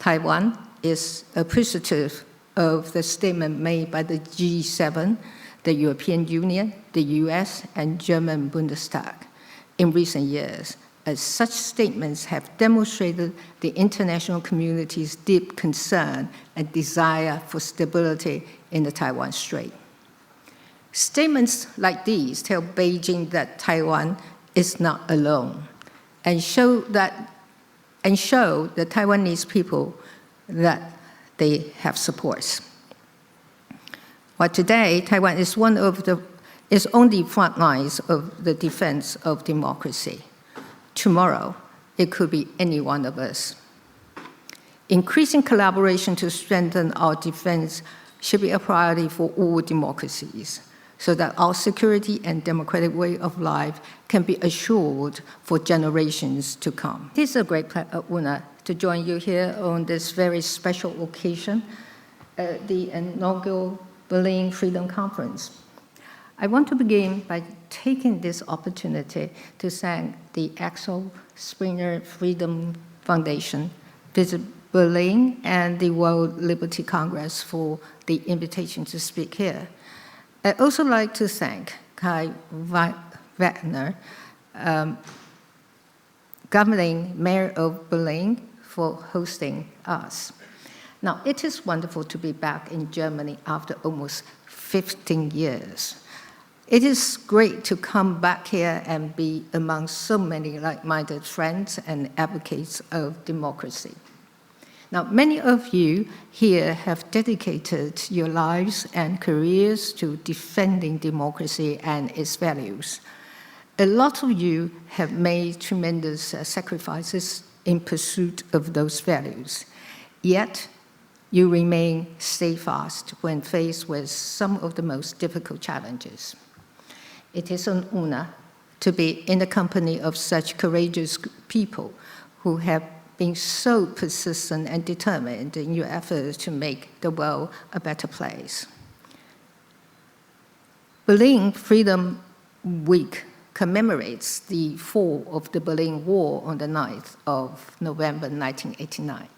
Taiwan is appreciative of the statement made by the G7, the European Union, the US, and German Bundestag in recent years, as such statements have demonstrated the international community's deep concern and desire for stability in the Taiwan Strait. Statements like these tell Beijing that Taiwan is not alone and show the Taiwanese people that they have support. While today, Taiwan is on the front lines of the defense of democracy. Tomorrow, it could be any one of us. Increasing collaboration to strengthen our defense should be a priority for all democracies, so that our security and democratic way of life can be assured for generations to come. It is a great honor to join you here on this very special occasion at the inaugural Berlin Freedom Conference. I want to begin by taking this opportunity to thank the Axel Springer Freedom Foundation, Visit Berlin, and the World Liberty Congress for the invitation to speak here. I'd also like to thank Kai Wagner, governing mayor of Berlin, for hosting us. Now, it is wonderful to be back in Germany after almost 15 years. It is great to come back here and be among so many like-minded friends and advocates of democracy. Now, many of you here have dedicated your lives and careers to defending democracy and its values. A lot of you have made tremendous sacrifices in pursuit of those values, yet you remain steadfast when faced with some of the most difficult challenges. It is an honor to be in the company of such courageous people who have been so persistent and determined in your efforts to make the world a better place. Berlin Freedom Week commemorates the fall of the Berlin Wall on the 9th of November 1989.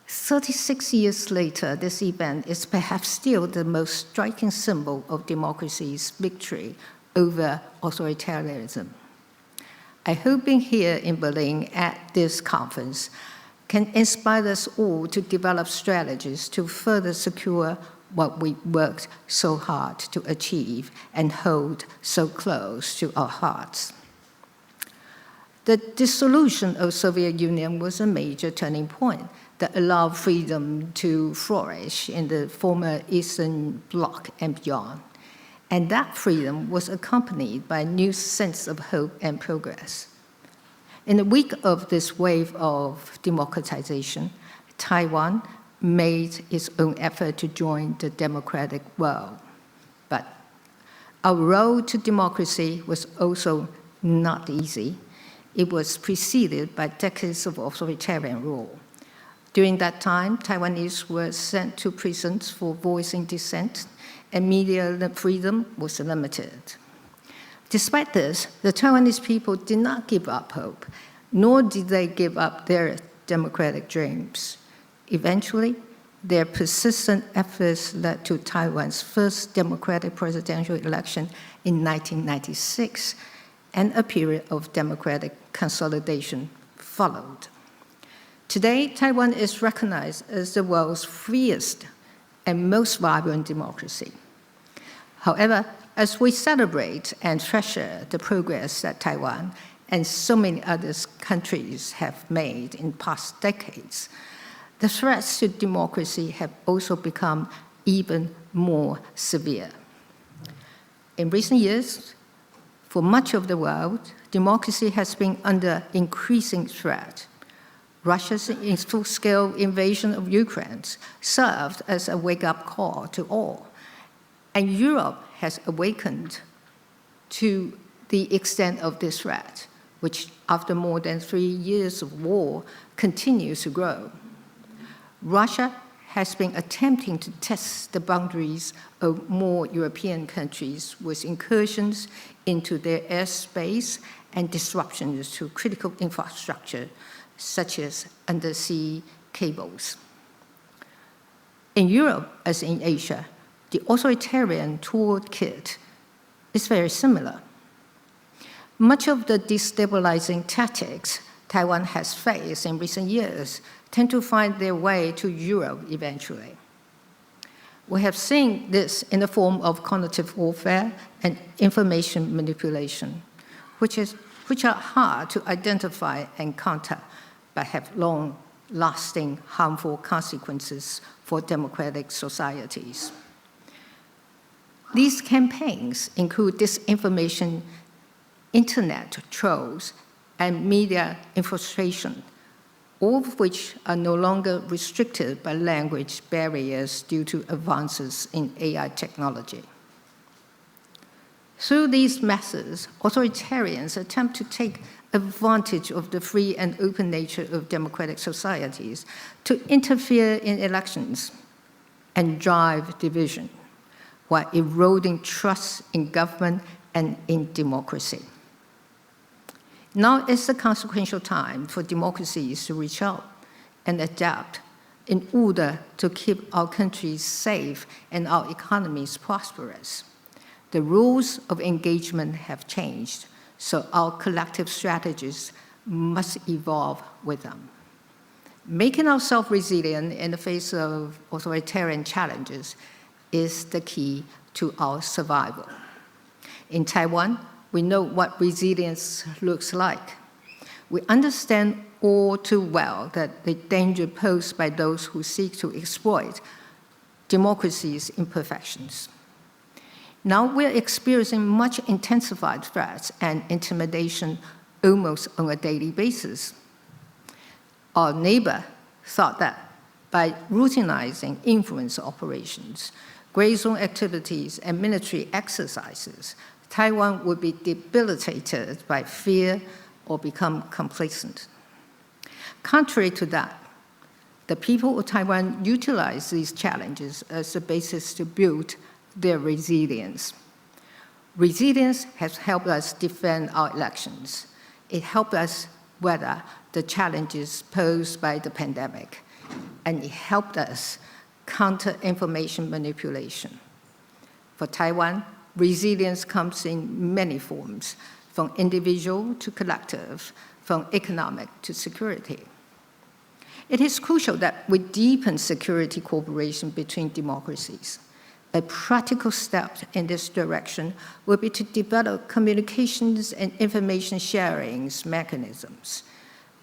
36 years later, this event is perhaps still the most striking symbol of democracy's victory over authoritarianism. I hope being here in Berlin at this conference can inspire us all to develop strategies to further secure what we worked so hard to achieve and hold so close to our hearts. The dissolution of the Soviet Union was a major turning point that allowed freedom to flourish in the former Eastern Bloc and beyond. And that freedom was accompanied by a new sense of hope and progress. In the wake of this wave of democratization, Taiwan made its own effort to join the democratic world. But our road to democracy was also not easy. It was preceded by decades of authoritarian rule. During that time, Taiwanese were sent to prisons for voicing dissent, and media freedom was limited. Despite this, the Taiwanese people did not give up hope, nor did they give up their democratic dreams. Eventually, their persistent efforts led to Taiwan's first democratic presidential election in 1996, and a period of democratic consolidation followed. Today, Taiwan is recognized as the world's freest and most vibrant democracy. However, as we celebrate and treasure the progress that Taiwan and so many other countries have made in past decades, the threats to democracy have also become even more severe. In recent years, for much of the world, democracy has been under increasing threat. Russia's full-scale invasion of Ukraine served as a wake-up call to all. And Europe has awakened to the extent of this threat, which after more than 3 years of war continues to grow. Russia has been attempting to test the boundaries of more European countries with incursions into their airspace and disruptions to critical infrastructure, such as undersea cables. In Europe, as in Asia, the authoritarian toolkit is very similar. Much of the destabilizing tactics Taiwan has faced in recent years tend to find their way to Europe eventually. We have seen this in the form of cognitive warfare and information manipulation, which are hard to identify and counter, but have long-lasting harmful consequences for democratic societies. These campaigns include disinformation, internet trolls, and media infiltration, all of which are no longer restricted by language barriers due to advances in AI technology. Through these methods, authoritarians attempt to take advantage of the free and open nature of democratic societies to interfere in elections and drive division, while eroding trust in government and in democracy. Now is the consequential time for democracies to reach out and adapt in order to keep our countries safe and our economies prosperous. The rules of engagement have changed, so our collective strategies must evolve with them. Making ourselves resilient in the face of authoritarian challenges is the key to our survival. In Taiwan, we know what resilience looks like. We understand all too well that the danger posed by those who seek to exploit democracy's imperfections. Now we're experiencing much intensified threats and intimidation almost on a daily basis. Our neighbor thought that by routinizing influence operations, gray zone activities, and military exercises, Taiwan would be debilitated by fear or become complacent. Contrary to that, the people of Taiwan utilize these challenges as the basis to build their resilience. Resilience has helped us defend our elections. It helped us weather the challenges posed by the pandemic, and it helped us counter information manipulation. For Taiwan, resilience comes in many forms, from individual to collective, from economic to security. It is crucial that we deepen security cooperation between democracies. A practical step in this direction will be to develop communications and information sharing mechanisms.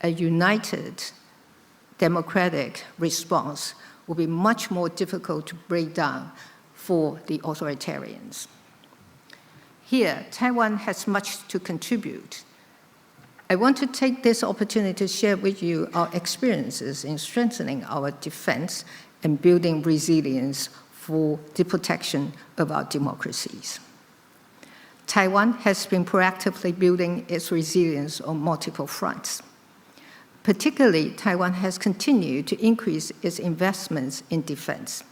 A united democratic response will be much more difficult to break down for the authoritarians. Here, Taiwan has much to contribute. I want to take this opportunity to share with you our experiences in strengthening our defense and building resilience for the protection of our democracies. Taiwan has been proactively building its resilience on multiple fronts. Particularly, Taiwan has continued to increase its investments in defense.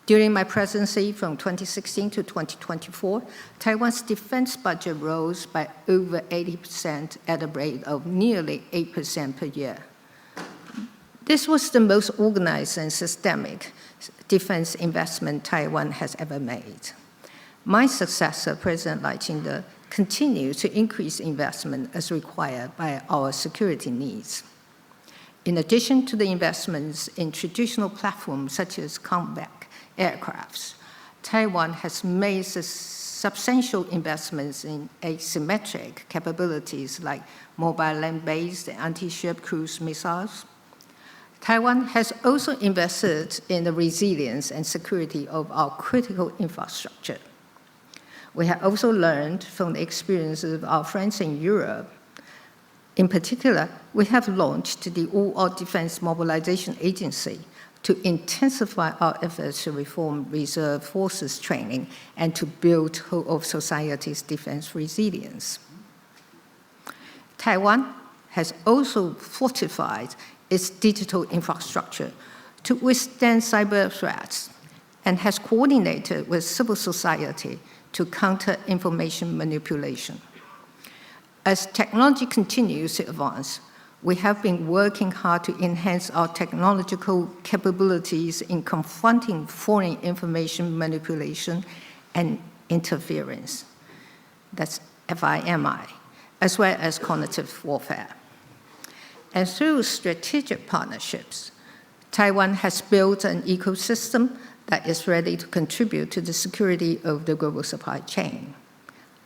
During my presidency from 2016 to 2024, Taiwan's defense budget rose by over 80% at a rate of nearly 8% per year. This was the most organized and systemic defense investment Taiwan has ever made. My successor, President Lai Ching-te, continues to increase investment as required by our security needs. In addition to the investments in traditional platforms such as combat aircrafts, Taiwan has made substantial investments in asymmetric capabilities like mobile land-based anti-ship cruise missiles. Taiwan has also invested in the resilience and security of our critical infrastructure. We have also learned from the experiences of our friends in Europe. In particular, we have launched the All-Out Defense Mobilization Agency to intensify our efforts to reform reserve forces training and to build whole of society's defense resilience. Taiwan has also fortified its digital infrastructure to withstand cyber threats and has coordinated with civil society to counter information manipulation. As technology continues to advance, we have been working hard to enhance our technological capabilities in confronting foreign information manipulation and interference. That's FIMI, as well as cognitive warfare. And through strategic partnerships, Taiwan has built an ecosystem that is ready to contribute to the security of the global supply chain.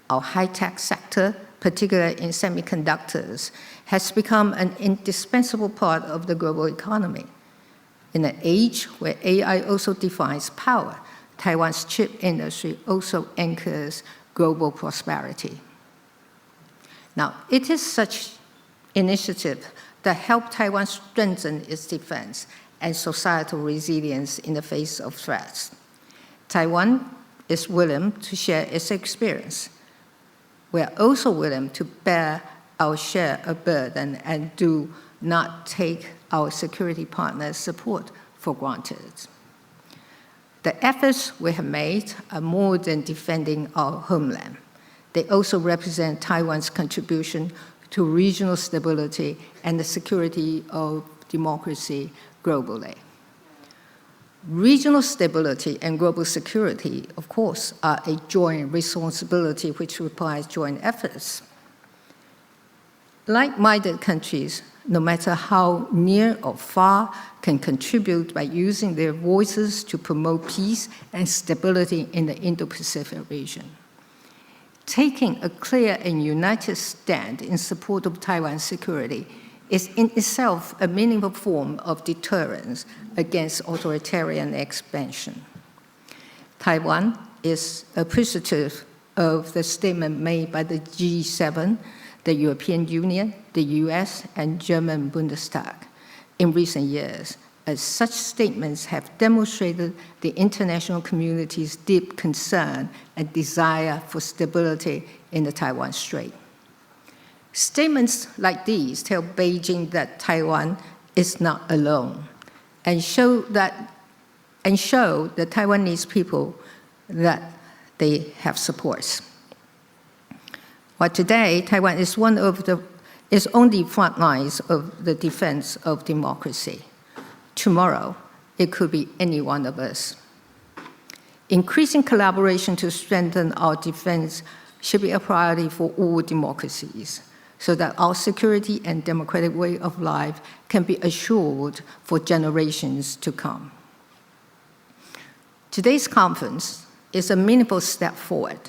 Our high-tech sector, particularly in semiconductors, has become an indispensable part of the global economy. In an age where AI also defines power, Taiwan's chip industry also anchors global prosperity. Now, it is such initiatives that help Taiwan strengthen its defense and societal resilience in the face of threats. Taiwan is willing to share its experience. We are also willing to bear our share of burden and do not take our security partners' support for granted. The efforts we have made are more than defending our homeland. They also represent Taiwan's contribution to regional stability and the security of democracy globally. Regional stability and global security, of course, are a joint responsibility which requires joint efforts. Like-minded countries, no matter how near or far, can contribute by using their voices to promote peace and stability in the Indo-Pacific region. Taking a clear and united stand in support of Taiwan's security is in itself a meaningful form of deterrence against authoritarian expansion. Taiwan is appreciative of the statement made by the G7, the European Union, the US, and German Bundestag in recent years, as such statements have demonstrated the international community's deep concern and desire for stability in the Taiwan Strait. Statements like these tell Beijing that Taiwan is not alone and show the Taiwanese people that they have support. While today, Taiwan is on the front lines of the defense of democracy. Tomorrow, it could be any one of us. Increasing collaboration to strengthen our defense should be a priority for all democracies, so that our security and democratic way of life can be assured for generations to come. Today's conference is a meaningful step forward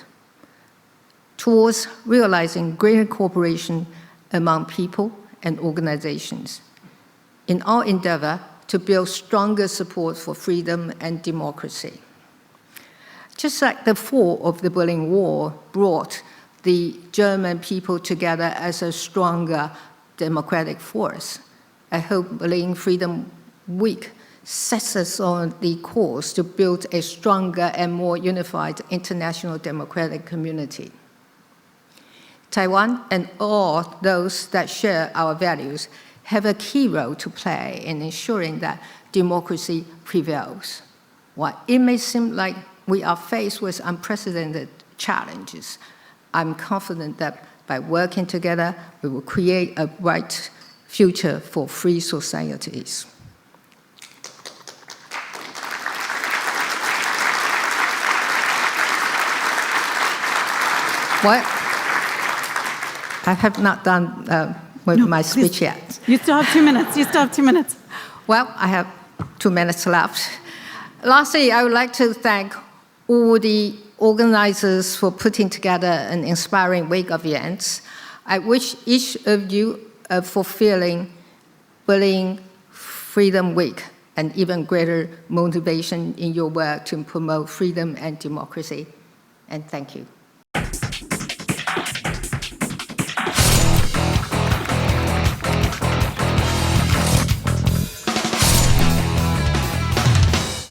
towards realizing greater cooperation among people and organizations in our endeavor to build stronger support for freedom and democracy. Just like the fall of the Berlin Wall brought the German people together as a stronger democratic force, I hope Berlin Freedom Week sets us on the course to build a stronger and more unified international democratic community. Taiwan and all those that share our values have a key role to play in ensuring that democracy prevails. While it may seem like we are faced with unprecedented challenges, I'm confident that by working together, we will create a bright future for free societies. What? I have not done with my speech yet. You still have 2 minutes. You still have 2 minutes. Well, I have 2 minutes left. Lastly, I would like to thank all the organizers for putting together an inspiring week of events. I wish each of you a fulfilling Berlin Freedom Week and even greater motivation in your work to promote freedom and democracy. And thank you.